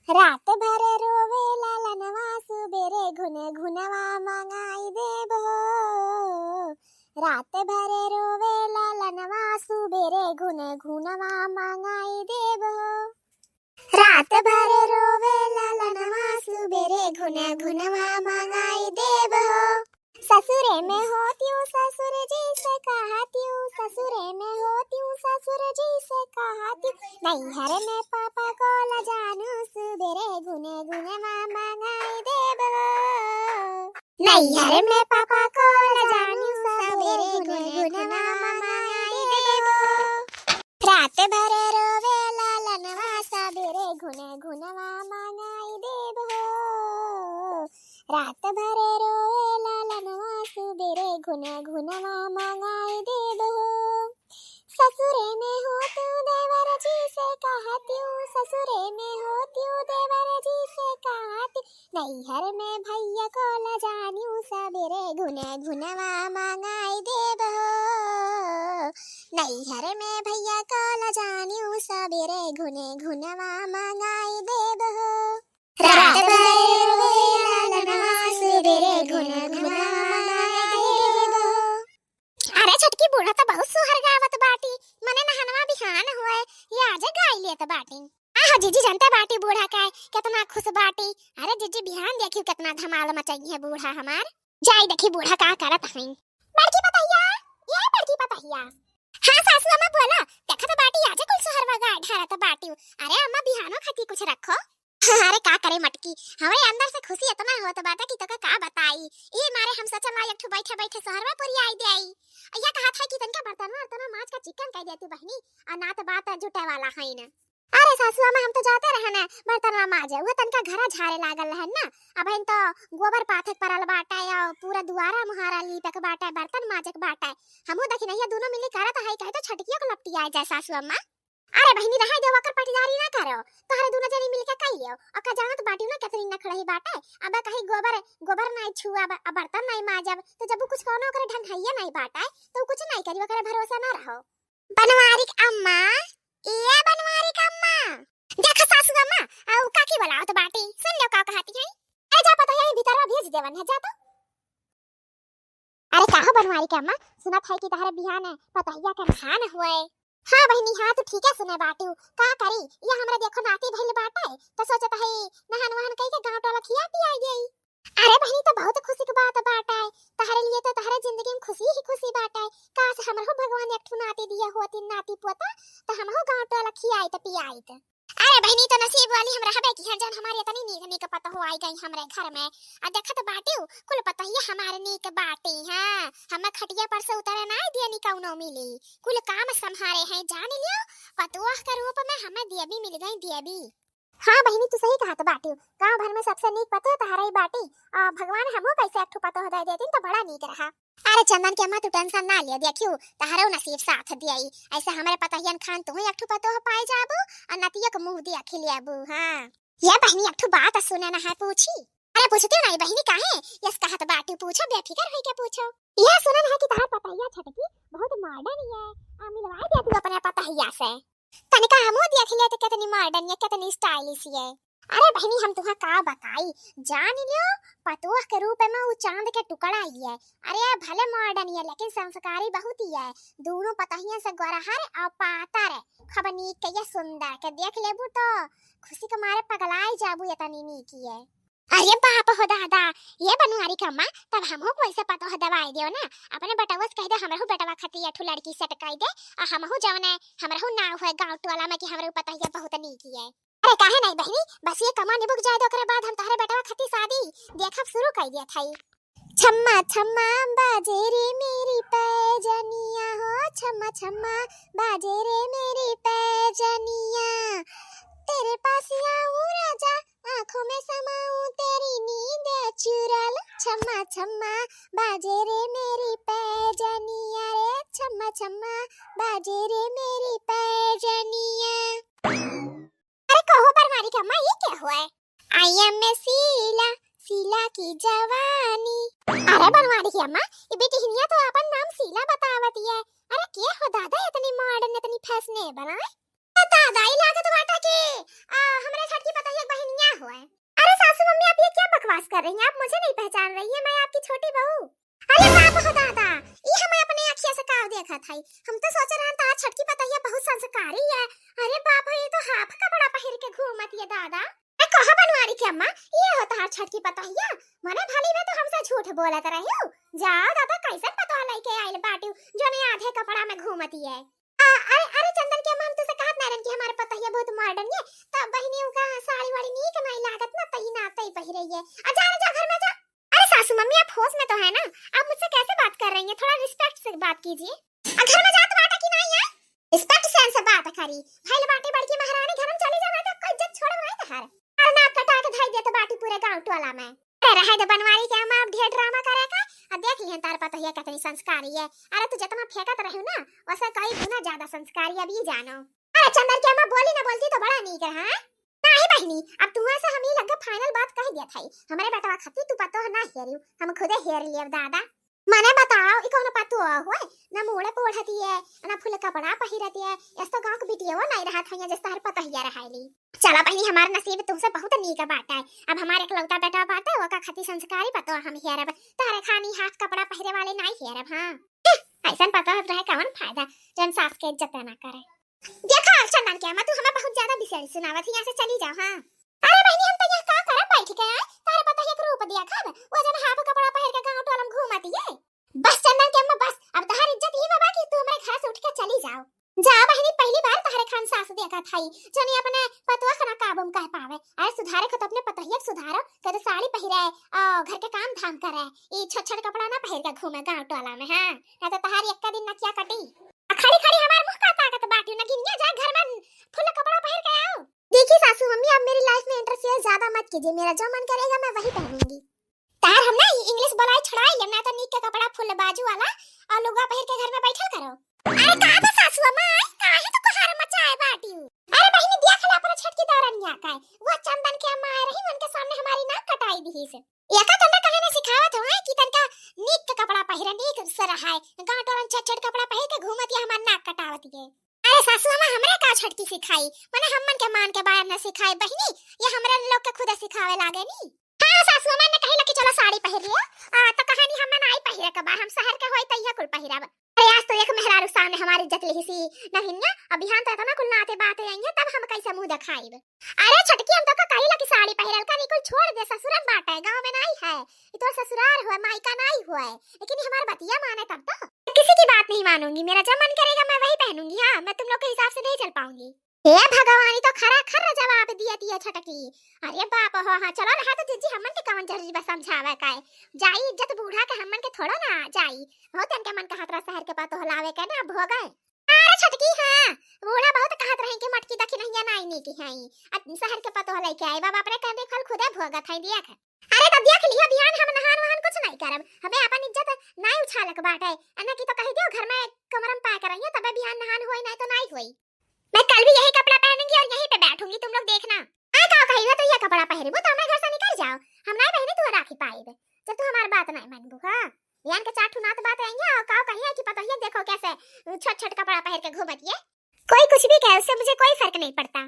रात भर रोवे लालनवा सुबेरे घुन घुनवा मंगाई देबो। रात भर रोवे लालनवा सुबेरे घुन घुनवा मंगाई देबो। रात भर रोवे लालनवा सुबेरे घुन घुनवा मंगाई देबो। ससुरे में होती हूँ ससुर जी से कहती हूँ, ससुरे में होती हूँ ससुर जी से कहती हूँ, नैहर में पापा को ल जानू सुबेरे गुने गुने मामा गाई देबो। नैहर में पापा को ल जानू सुबेरे गुने गुने मामा गाई देबो। रात भर रोवे लालनवा सबेरे गुने गुने मामा गाई देबो। रात भर रोवे लालनवा सुबेरे घुन घुनवा मंगाई देबो। ससुरे में हो तू देवर जी से कहती हूँ, ससुरे में हो तू देवर जी से कहती हूँ, नैहर में भैया को ल जानियो सबेरे घुन घुनवा मंगाई देबो। नैहर में भैया को ल जानियो सबेरे घुन घुनवा मंगाई देबो। रात भर रोवे लालनवा सुबेरे घुन घुनवा मंगाई देबो। अरे छटकी बूढ़ा तो बहुत सुहर गावत बाटी, मने नहनवा बिहान होए ये आजे गाई लेत बाटी। आहा जीजी जानते बाटी बूढ़ा का कितना खुश बाटी। अरे जीजी बिहान देखियो कितना धमाल मचाई है बूढ़ा हमार। जाई देखी बूढ़ा का करत हई। बड़की पतैया, ये बड़की पतैया। हां सासू अम्मा बोला, देखा तो बाटी आजे कुल सुहरवा गाय ढारत बाटी। अरे अम्मा बिहानो खाती कुछ रखो। अरे का करे मटकी, हमारे अंदर से खुशी इतना होत बाटा कि तोका का बताई। ये मारे हम सच में एक ठो बैठे बैठे शहरवा पर आई दे आई। या कहा था कि तनका बर्तनवा माछ का चिकन कह देती बहनी, और ना तो बात जुटे वाला है ना। अरे सासुआ में हम तो जाते रहने बर्तनवा माजे, वो तनका घरा झाड़े लागल रहन ना। अब इन तो गोबर पाथक परल बाटा या पूरा दुआरा मुहारा लीपक बाटा बर्तन माजक बाटा। हमहु देखि नहीं दोनों मिली करत है, कहे तो छटकियो को लपटी आ जाए सासुआ अम्मा। अरे बहनी रहा दे वकर पटीदारी ना करो, तोहरे दोनों जनी मिलके कहियो और का जानत बाटी ना केतरी ना खड़ही बाटे। अब कहीं गोबर गोबर नहीं छुआ अब बर्तन नहीं माजब तो जब कुछ कोनो करे ढंग हइया नहीं बाटे तो कुछ नहीं करी, ओकरे भरोसा ना रहो। बनवारी अम्मा, ये बनवारी अम्मा देखा सासू अम्मा औ काकी बोलावत बाटी, सुन लो का कहती है। ए जा पता है भीतरवा भेज देवन है, जा तो। अरे काहो बनवारी के अम्मा, सुनत है कि तहरे बिहान पतहिया के भान हुए। हाँ बहनी हाँ तो ठीक है सुने बाटू, का करी ये हमरा देखो नाती भइल बाटे तो सोचत है नहन वहन कई के गांव टोला खिया पिया गई। अरे बहनी तो बहुत खुशी की बात बाटे, तहरे लिए तो तहरे जिंदगी में खुशी ही खुशी बाटे। काश हमरो भगवान एक ठो नाती दिया होती नाती पोता तो हमहु गांव टोला खियाई त पियाई त। अरे बहनी तो नसीब वाली हम रहबे कि हर जन हमारी इतनी नीक नीक पता हो आई गई हमरे घर में। आ देखत बाटी कुल पता ही हमारे नीक बाटी। हां हम खटिया पर से उतरे ना दियनी कौनो मिली, कुल काम संभारे हैं जान लियो। पतुआ के रूप में हमें देवी मिल गई देवी। हाँ बहनी तू सही कहत बाटी, गांव भर में सबसे नीक पतो तहरा ही बाटी। भगवान हमो कैसे एक ठो पतो हो दे देतिन तो बड़ा नीक रहा। अरे चंदन के अम्मा तू टेंशन ना लियो, देखियो तहरो नसीब साथ दियाई। ऐसे हमारे पतहियन खान तू एक ठो पतो हो पाई जाबू और नतिया के मुंह दिया खिलियाबू। हां ये बहनी एक ठो बात सुने ना है पूछी। अरे पूछती नहीं बहनी काहे, यस कहत बाटी पूछो बेफिकर होई के पूछो। यह सुनन है कि तहर पतहिया छटकी बहुत मॉडर्न है, मिलवाई दे तू अपने पतहिया से। तनिका हमो देख ले तो कितनी मॉडर्न है कितनी स्टाइलिश है। अरे बहनी हम तुहा का बताई, जान लियो पतुआ के रूप में वो चांद के टुकड़ा ही है। अरे भले मॉडर्न है लेकिन संस्कारी बहुत ही है। दोनों पतहिया से गोरहर और पातर है, खबर नीक के ये सुंदर के देख लेबू तो खुशी के मारे पगलाई जाबू इतनी नीक है। अरे बाप हो दादा, ये बनवारी का अम्मा तब हमहु को ऐसे पतो हो दवाई दियो ना, अपने बेटवा से कह दे हमरहु बेटवा खाती ठु लड़की सेट कई दे आ हमहु जवने हमरहु ना होए गांव टोला में कि हमरे पता है बहुत नीक है। अरे काहे नहीं बहनी, बस ये कमा निबुक जाए तो ओकरे बाद हम तहरे बेटवा खाती शादी देखब शुरू कर दिया थाई। छम्मा छम्मा बाजे रे मेरी पैजनिया हो, छम्मा छम्मा बाजे रे मेरी पैजनिया, तेरे पास आऊं राजा आँखों में समाऊं तेरी नींद चुरा। छम्मा छम्मा बाजे रे मेरी पैजनिया रे, छम्मा छम्मा बाजे रे मेरी पैजनिया। अरे कहो बनवारी का अम्मा ये क्या हुआ है? आई एम शीला, शीला की जवानी। अरे बनवारी की अम्मा ये बेटी हिनिया तो अपन नाम शीला बतावती है। अरे क्या हो दादा इतनी मॉडर्न इतनी फैशनेबल है दादा ही लागत बाटा के। हमरा छटकी पता है बहनिया कर रही हैं? आप मुझे नहीं पहचान रही हैं? मैं आपकी छोटी बहू। अरे बाप हो दादा, ये हमें अपने आँखियों से काव देखा था। हम तो सोच रहे हैं तार छटकी पतैया बहुत संस्कारी है। अरे बाप ये तो हाफ कपड़ा पहन के घूमत है दादा। ए कहा बनवारी के अम्मा, ये होता है छटकी पतैया। मने भली में तो हमसे झूठ बोलत रही हो। जाओ दादा कैसे पता लेके आइल बाटू जो ने आधे कपड़ा में घूमती है। अरे चंदन के अम्मा, हम तुझसे कहत ना रन कि हमारे पतैया बहुत मॉडर्न है। तब बहनियों का साड़ी वाड़ी नहीं कमाई लागत ना, तही ना तही पहिरे है। जा घर में जा। अरे सासू मम्मी आप होश में तो है ना? आप मुझसे कैसे बात कर रही हैं? थोड़ा रिस्पेक्ट से बात कीजिए। घर में जात बाटा की नहीं है? रिस्पेक्ट से बात करी। भाई बाटे बड़की महारानी घर में चली जाना तो कोई इज्जत छोड़ नहीं तहार। अरे ना कटा के धाई दे तो बाटी पूरे गांव टोला में। अरे रहे तो बनवारी के हम आप ढेर ड्रामा करेगा। अब देख लिहन तार पता है कितनी संस्कारी है। अरे तू जितना फेंकत रहू ना वैसे कई गुना ज्यादा संस्कारी अब ये जानो। अरे चंदन के अम्मा बोली ना बोलती तो बड़ा नहीं कर। हां नहीं बहनी, अब तुम्हारे से हम ही लगा फाइनल बात कह दिया था। हमारे बेटा खाती तू पतो ना हेरियो, हम खुदे हेर लिए दादा। मने बताओ ई कौन पतो होए ना मोड़े पोड़ती है ना फुल कपड़ा पहिरती है। ऐसा गांव के बिटिया वो नहीं रहा था जैसे हर पता ही रहैली। चला बहनी हमारा नसीब तुमसे बहुत नीक बाटा है। अब हमारे इकलौता बेटा बाटा है वो का खाती संस्कारी पतो हम हेरब। तारे खानी हाथ कपड़ा पहिरे वाले नहीं हेरब। हां ऐसा पता रहे कौन फायदा जन सास के इज्जत ना करे। देखा चंदन के अम्मा, तू हमें बहुत ज्यादा बिसेड़ी सुनावत है। यहां से चली जाओ। हां अरे बहनी हम तो यहां का करब बैठ के आए। तारे पता है रूप दिया खब वो जन हाफ कपड़ा पहिर के गांव टोला में घूमती है। बस चंदन के अम्मा बस, अब तहार इज्जत ही बाबा कि तू हमारे घर से उठ के चली जाओ। जा बहनी, पहली बार तारे खान सास देखा थाई जने अपने पतवा खना काबम कह पावे। अरे सुधारे को तो अपने पतहिया सुधारो, कदे साड़ी पहिरे और घर के काम धाम करे। ई छोट-छोट कपड़ा ना पहिर के घूमे गांव टोला में। हां ना तो तहार एक दिन न क्या कटी। खड़ी खड़ी हमार मुंह का ताकत बाटी न गिनिया जा घर में फुल कपड़ा पहिर के आओ। देखिए सासू मम्मी, अब मेरी लाइफ में इंटरफेयर ज्यादा मत कीजिए। मेरा जो मन करेगा मैं वही पहनूंगी। तार हम ना इंग्लिश बोलाई छड़ाई लेना तो नीक के कपड़ा फुल बाजू वाला और लुगा पहिर के घर में बैठल करो। अरे का बा सासू अम्मा, काहे तो कोहार मचाए बाटी। अरे बहनी देख ले पर छटकी दौरनिया का वो चंदन के अम्मा आ रही उनके सामने हमारी नाक कटाई दी से। एका तंदा कहे ने सिखावत हो कि तनका नीक के कपड़ा पहिरे नीक से रहाय। गांव टोला छट कपड़ा पहिर के घूमत या हमार नाक कटावत है। अरे सासू अम्मा हमरे का छटकी सिखाई? माने हमन के मान के बाहर न सिखाई बहनी, ये हमरे लोग के खुद सिखावे लागे नी। हां सासू अम्मा ने कहला कि चलो साड़ी पहिर लियो। तो कहानी हमन आई पहिरे के बा, हम शहर के होई तइया कुल पहिरब। अरे आज तो एक मेहरारू सामने हमारी इज्जत लेहिसी नहिन्या, अब बिहान तो ना कुल नाते बाते आएंगे तब हम कैसे मुंह दिखाइब। अरे छटकी हम तो कहला कि साड़ी पहिरल का निकुल छोड़ दे, ससुरन बाटा है गांव में नहीं है। ये तो ससुराल हुआ मायका नहीं हुआ है, लेकिन हमारी बतिया माने तब तो। किसी की बात नहीं मानूंगी, मेरा जो मन करेगा मैं वही पहनूंगी। हां मैं तुम लोग के हिसाब से नहीं चल पाऊंगी। हे भगवान, तो खरा खर जवाब दिया छटकी। अरे बाप हो। हां चलो रहा तो जीजी हमन के कौन जरूरी बस समझावे काए जाई। इज्जत बूढ़ा के हमन के थोड़ा ना जाई हो। तन के मन का हतरा शहर के पातो हलावे के ना भोगे। अरे छटकी हां बूढ़ा बहुत कहत रहे कि मटकी दखी नहीं नाई नी की हई शहर के पातो हलाई के आई बाबा अपने कंधे फल खुदे भोगत है दिया के। अरे तब देख लिया बिहान हम नहान वहान कुछ नहीं करब। हमें अपन इज्जत नहीं उछालक बाटे अन्ना की तो कह दियो घर में कमरम पा कर रही है तब बिहान नहान होई नहीं तो नहीं होई। मैं कल भी यही कपड़ा पहनूंगी और यहीं पे बैठूंगी, तुम लोग देखना। आ का कहियो तो ये कपड़ा पहनबो तो हमारे घर से निकल जाओ। हम नहीं बहनी तू राखी पाएब जब तू हमारी बात नहीं मानबू। हां यान के चाठू नात बात आएंगे और का कहिए कि पता है देखो कैसे छोट-छोट कपड़ा पहन के घूमत है। कोई कुछ भी कहे उससे मुझे कोई फर्क नहीं पड़ता।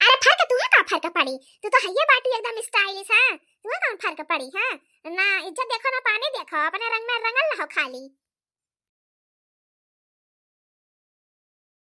अरे फर्क तू का फर्क पड़ी? तू तो हइये बाटी एकदम स्टाइलिश है, तू कौन फर्क पड़ी? हां ना इज्जत देखो ना पानी देखो, अपने रंग में रंगल रहो खाली।